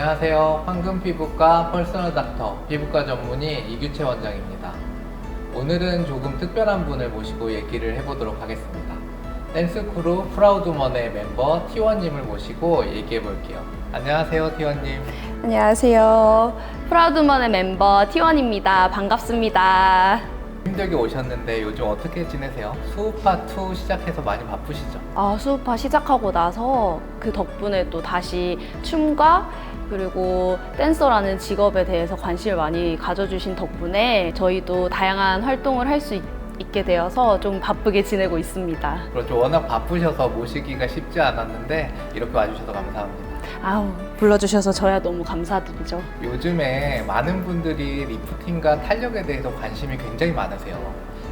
안녕하세요. 황금피부과 퍼스널 닥터 피부과 전문의 이규채 원장입니다. 오늘은 조금 특별한 분을 모시고 얘기를 해보도록 하겠습니다. 댄스크루 프라우드먼의 멤버 T1님을 모시고 얘기해 볼게요. 안녕하세요, T1님. 안녕하세요. 프라우드먼의 멤버 T1입니다. 반갑습니다. 힘들게 오셨는데 요즘 어떻게 지내세요? 수우파2 시작해서 많이 바쁘시죠? 수우파 시작하고 나서 그 덕분에 또 다시 춤과 그리고 댄서라는 직업에 대해서 관심을 많이 가져주신 덕분에 저희도 다양한 활동을 할 수 있게 되어서 좀 바쁘게 지내고 있습니다. 그렇죠. 워낙 바쁘셔서 모시기가 쉽지 않았는데 이렇게 와주셔서 감사합니다. 불러주셔서 저야 너무 감사드리죠. 요즘에 많은 분들이 리프팅과 탄력에 대해서 관심이 굉장히 많으세요.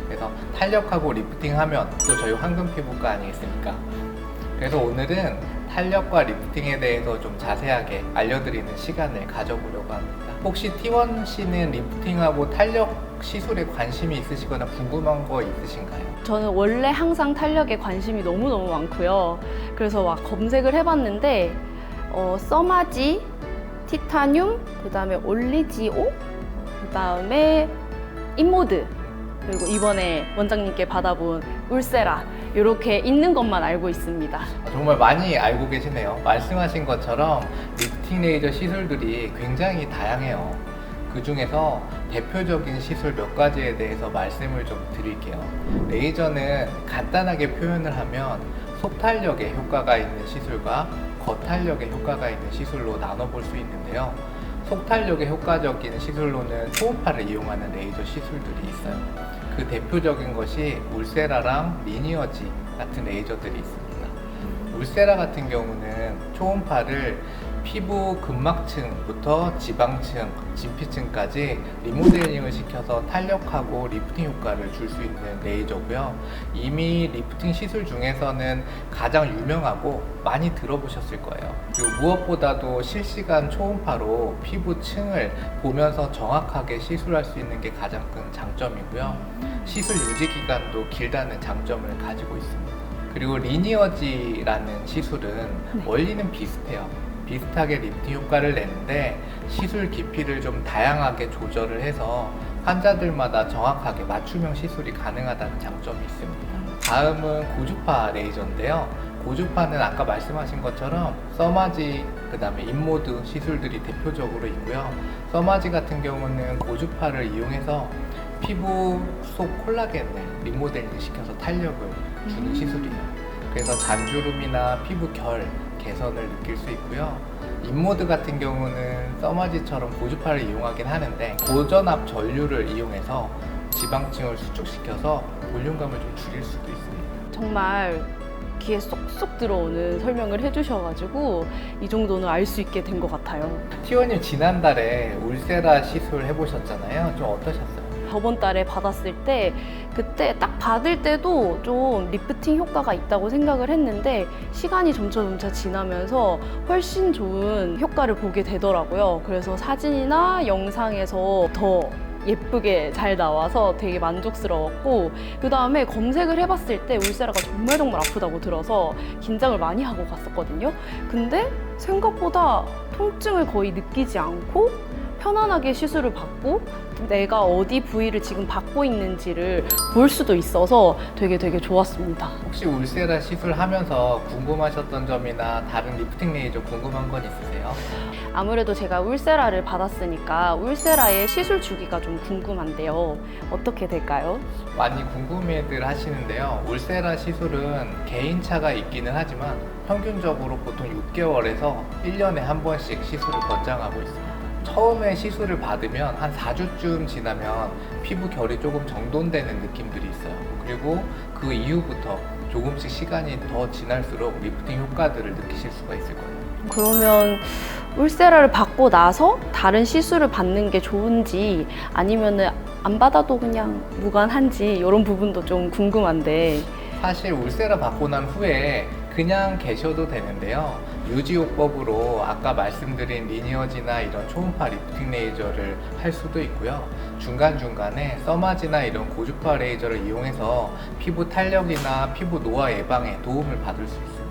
그래서 탄력하고 리프팅하면 또 저희 황금피부과 아니겠습니까? 그래서 오늘은 탄력과 리프팅에 대해서 좀 자세하게 알려드리는 시간을 가져보려고 합니다. 혹시 T1 씨는 리프팅하고 탄력 시술에 관심이 있으시거나 궁금한 거 있으신가요? 저는 원래 항상 탄력에 관심이 너무너무 많고요. 그래서 막 검색을 해봤는데 써마지, 티타늄, 그 다음에 올리지오, 그 다음에 인모드, 그리고 이번에 원장님께 받아본 울세라, 이렇게 있는 것만 알고 있습니다. 정말 많이 알고 계시네요. 말씀하신 것처럼 리프팅 레이저 시술들이 굉장히 다양해요. 그 중에서 대표적인 시술 몇 가지에 대해서 말씀을 좀 드릴게요. 레이저는 간단하게 표현을 하면 속탄력에 효과가 있는 시술과 겉탄력에 효과가 있는 시술로 나눠볼 수 있는데요. 속탄력에 효과적인 시술로는 초음파를 이용하는 레이저 시술들이 있어요. 그 대표적인 것이 울세라랑 리니어지 같은 레이저들이 있습니다. 울세라 같은 경우는 초음파를 피부 근막층부터 지방층, 진피층까지 리모델링을 시켜서 탄력하고 리프팅 효과를 줄 수 있는 레이저고요. 이미 리프팅 시술 중에서는 가장 유명하고 많이 들어보셨을 거예요. 그리고 무엇보다도 실시간 초음파로 피부층을 보면서 정확하게 시술할 수 있는 게 가장 큰 장점이고요. 시술 유지 기간도 길다는 장점을 가지고 있습니다. 그리고 리니어지라는 시술은 원리는 비슷해요. 비슷하게 리프팅 효과를 내는데 시술 깊이를 좀 다양하게 조절을 해서 환자들마다 정확하게 맞춤형 시술이 가능하다는 장점이 있습니다. 다음은 고주파 레이저인데요. 고주파는 아까 말씀하신 것처럼 써마지, 그 다음에 인모드 시술들이 대표적으로 있고요. 써마지 같은 경우는 고주파를 이용해서 피부 속 콜라겐을 리모델링 시켜서 탄력을 주는 시술이에요. 그래서 잔주름이나 피부 결 개선을 느낄 수 있고요. 인모드 같은 경우는 써마지처럼 고주파를 이용하긴 하는데 고전압 전류를 이용해서 지방층을 수축시켜서 볼륨감을 좀 줄일 수도 있습니다. 정말 귀에 쏙쏙 들어오는 설명을 해주셔가지고 이 정도는 알 수 있게 된 것 같아요. T1님 지난달에 울세라 시술 해보셨잖아요. 좀 어떠셨어요? 저번 달에 받았을 때 그때 딱 받을 때도 좀 리프팅 효과가 있다고 생각을 했는데 시간이 점차 지나면서 훨씬 좋은 효과를 보게 되더라고요. 그래서 사진이나 영상에서 더 예쁘게 잘 나와서 되게 만족스러웠고, 그 다음에 검색을 해봤을 때 울세라가 정말 아프다고 들어서 긴장을 많이 하고 갔었거든요. 근데 생각보다 통증을 거의 느끼지 않고 편안하게 시술을 받고 내가 어디 부위를 지금 받고 있는지를 볼 수도 있어서 되게 좋았습니다. 혹시 울세라 시술하면서 궁금하셨던 점이나 다른 리프팅 레이저 궁금한 건 있으세요? 아무래도 제가 울세라를 받았으니까 울세라의 시술 주기가 좀 궁금한데요. 어떻게 될까요? 많이 궁금해들 하시는데요. 울세라 시술은 개인차가 있기는 하지만 평균적으로 보통 6개월에서 1년에 한 번씩 시술을 권장하고 있습니다. 처음에 시술을 받으면 한 4주쯤 지나면 피부 결이 조금 정돈되는 느낌들이 있어요. 그리고 그 이후부터 조금씩 시간이 더 지날수록 리프팅 효과들을 느끼실 수가 있을 거예요. 그러면 울세라를 받고 나서 다른 시술을 받는 게 좋은지 아니면은 안 받아도 그냥 무관한지 이런 부분도 좀 궁금한데. 사실 울세라 받고 난 후에 그냥 계셔도 되는데요. 유지요법으로 아까 말씀드린 리니어지나 이런 초음파 리프팅 레이저를 할 수도 있고요. 중간중간에 써마지나 이런 고주파 레이저를 이용해서 피부 탄력이나 피부 노화 예방에 도움을 받을 수 있습니다.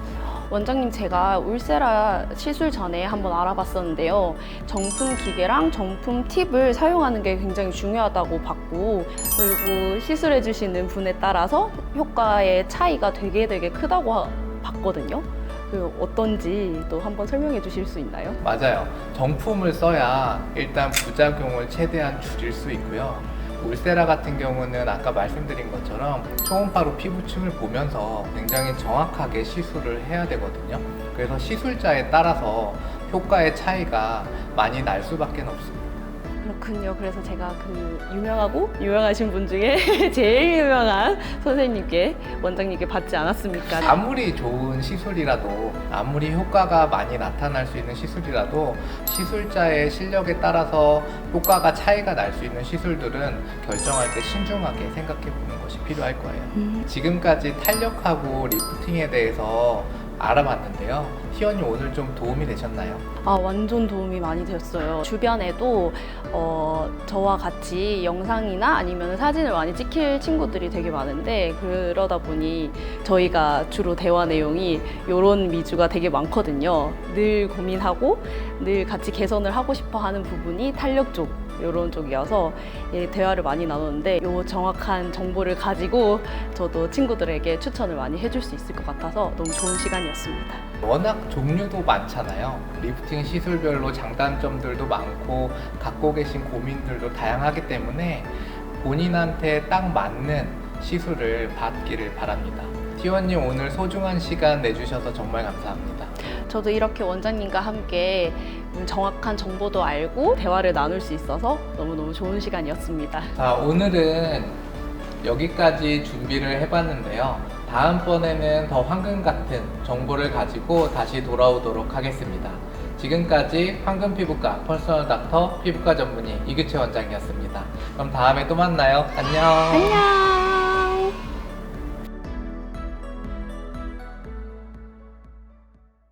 원장님, 제가 울세라 시술 전에 한번 알아봤었는데요. 정품 기계랑 정품 팁을 사용하는 게 굉장히 중요하다고 봤고, 그리고 시술해주시는 분에 따라서 효과의 차이가 되게 크다고 봤거든요. 그 어떤지 또 한번 설명해 주실 수 있나요? 맞아요. 정품을 써야 일단 부작용을 최대한 줄일 수 있고요. 울세라 같은 경우는 아까 말씀드린 것처럼 초음파로 피부층을 보면서 굉장히 정확하게 시술을 해야 되거든요. 그래서 시술자에 따라서 효과의 차이가 많이 날 수밖에 없습니다. 그렇군요. 그래서 제가 그 유명하신 분 중에 제일 유명한 선생님께, 원장님께 받지 않았습니까? 아무리 좋은 시술이라도, 아무리 효과가 많이 나타날 수 있는 시술이라도 시술자의 실력에 따라서 효과가 차이가 날 수 있는 시술들은 결정할 때 신중하게 생각해 보는 것이 필요할 거예요. 지금까지 탄력하고 리프팅에 대해서 알아봤는데요. 희연이 오늘 좀 도움이 되셨나요? 완전 도움이 많이 됐어요. 주변에도 저와 같이 영상이나 아니면 사진을 많이 찍힐 친구들이 되게 많은데, 그러다 보니 저희가 주로 대화 내용이 이런 위주가 되게 많거든요. 늘 고민하고 늘 같이 개선을 하고 싶어 하는 부분이 탄력 쪽, 이런 쪽이어서 대화를 많이 나눴는데, 이 정확한 정보를 가지고 저도 친구들에게 추천을 많이 해줄 수 있을 것 같아서 너무 좋은 시간이었습니다. 워낙 종류도 많잖아요. 리프팅 시술별로 장단점들도 많고 갖고 계신 고민들도 다양하기 때문에 본인한테 딱 맞는 시술을 받기를 바랍니다. 희원님, 오늘 소중한 시간 내주셔서 정말 감사합니다. 저도 이렇게 원장님과 함께 정확한 정보도 알고 대화를 나눌 수 있어서 너무너무 좋은 시간이었습니다. 자, 오늘은 여기까지 준비를 해봤는데요. 다음번에는 더 황금 같은 정보를 가지고 다시 돌아오도록 하겠습니다. 지금까지 황금피부과 퍼스널 닥터 피부과 전문의 이규채 원장이었습니다. 그럼 다음에 또 만나요. 안녕. 안녕.